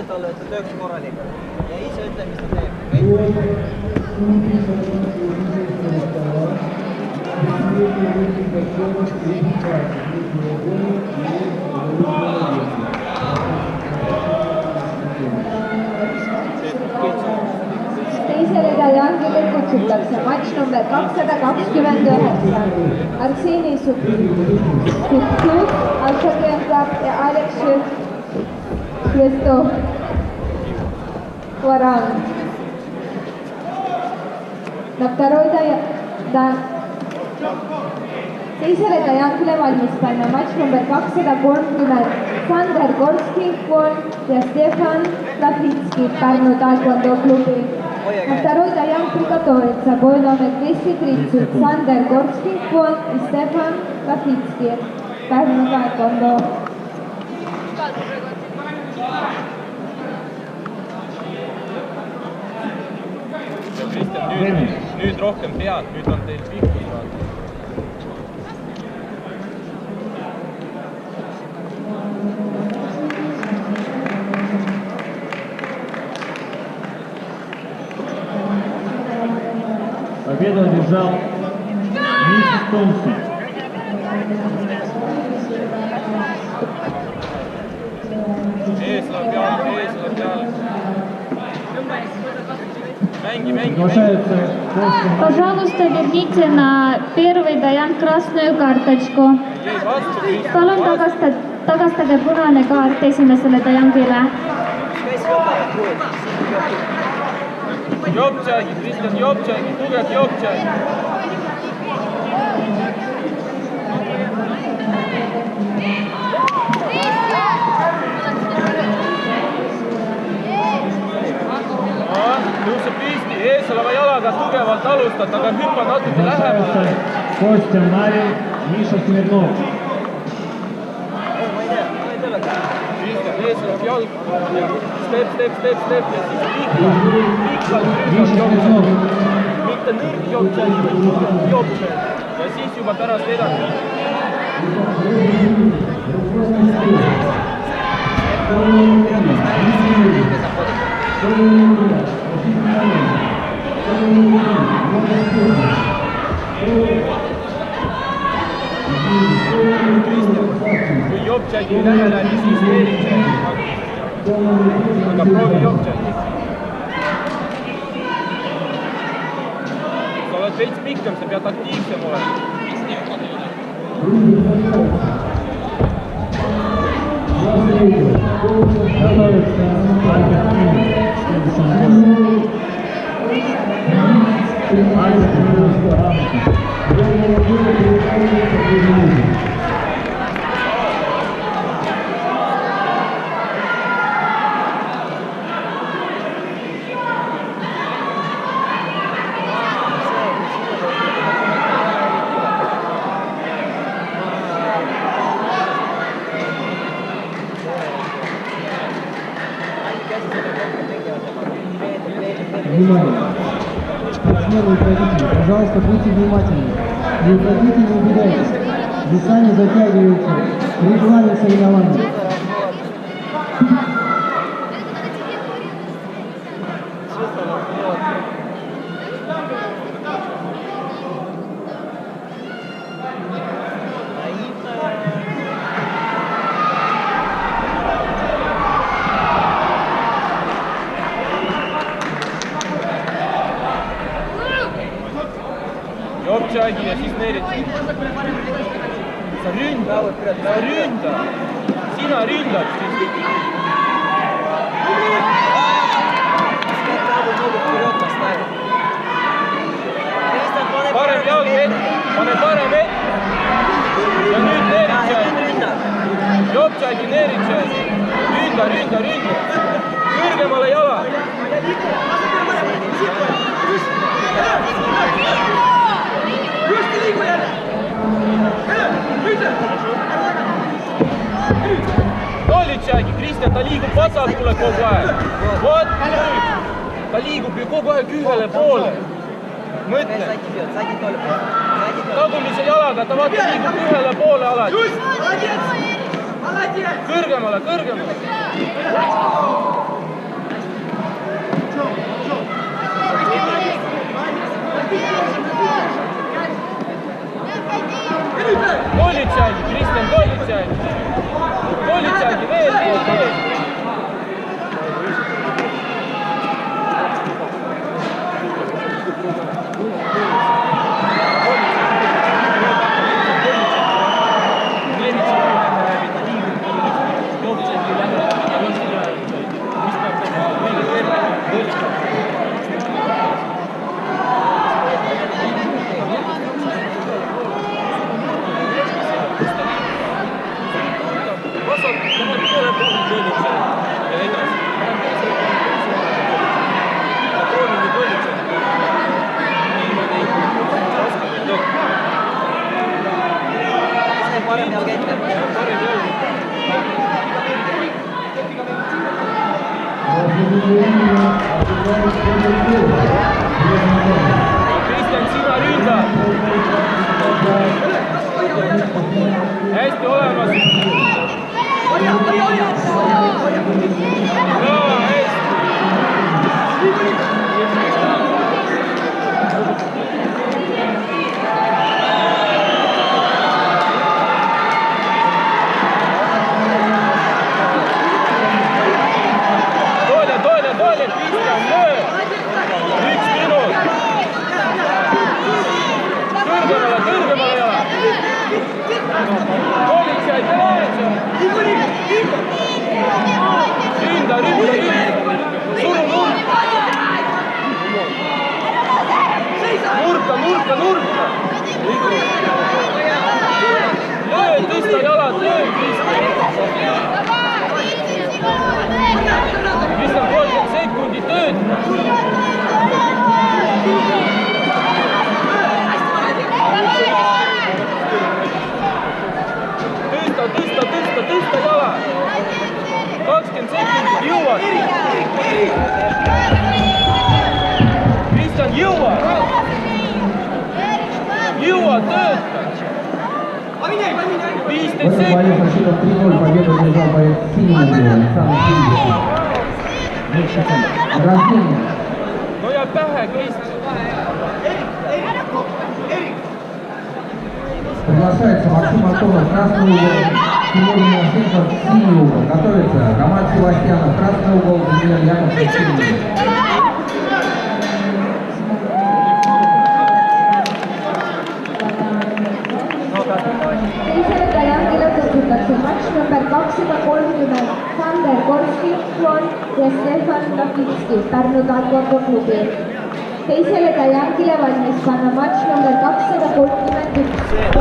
talle, et ta tööks korralikult. Ja ise ütle, mis ta teeb. Teisele Dajangile kutsutakse matš number 229. Arseni Sutkut, Al-Shakrenklap ja Alex Švestov Varang. Teisele Dajangile valmis panna matš number 230. Sander Gorski ja Stefan Lafitski Pärnu Taekwondo klubi. На второй Dayan приготовится бой номер 230. Sander Gorski и Stefan Lafitski Pärnu Taekwondo. Nüüd rohkem pead, nüüd on teil pikkus. Победу одержал Миша Томсон. Пожалуйста, верните на первый Dayan красную карточку. Palun tagastage punane kaart esimesele Dajangile. Jopčagi, Kristjan Jopčagi, tugev Jopčagi. Tõuse pisti, ees oleva jalaga tugevalt alustad, aga hüppa natuke lähemale. Kostja Marin, Miša Smirnov. Kristjan, ees olev jalg. Step ja siis pikalt Jopčagi. Mitte nõrg Jopčagi, vaid Jopčagi. Ja siis juba pärast edasi. Kui Jopčagi lähe läbi, siis Eritse. Aga proovi Jopčagi. Sa oled veits pikkam, sa pead aktiivsem olema. Внимание! Спортсмены и зрители, пожалуйста, будьте внимательны. Не уходите, не убегайтесь. Вы сами затягиваете регламент соревнований. Jopčagi ja siis Eritse. Sa ründad. Sina ründad siis. Parem jalg ette, pane parem ette. Ja nüüd Eritse. Jopčagi Eritse. Ründa. Kõrgemale jala. Tolitšagi, Kristjan, ta liigub vasakule kogu aeg. Vot nüüd. Ta liigub ju kogu aeg ühele poole. Mõtle. Tagumise jalaga, ta vaata liigub ühele poole alati. Kõrgemale. Politsäägi, Kristjan, politsäägi! Politsäägi, veel! Kristjan, sina ründad! Hästi olemas! Toile, Kristjan, löö! 1 minut! Kõrgemale jala! Politsei, ründa! Suru nurka! Nurka! Löö, tõsta jalad, löö, Kristjan! Kristjan, 30 sekundit tööd! Tõsta jala! 20 sekundit, jõuad! Kristjan, jõuad! Jõuad, tööta! 15 sekundit! No jääb pähe, Kristjan! Приглашается Максим Антонов, красный угол, Тимур Милосенков, синий угол. Готовится Роман Севастьянов, красный угол, Даниил Яковлев, синий угол. Teisele Dajangile kutsutakse matš number 230 Sander Gorski ja Stefan Lafitski Pärnu taekwondo klubi. Teisele Dajangile valmis panna matš number 231.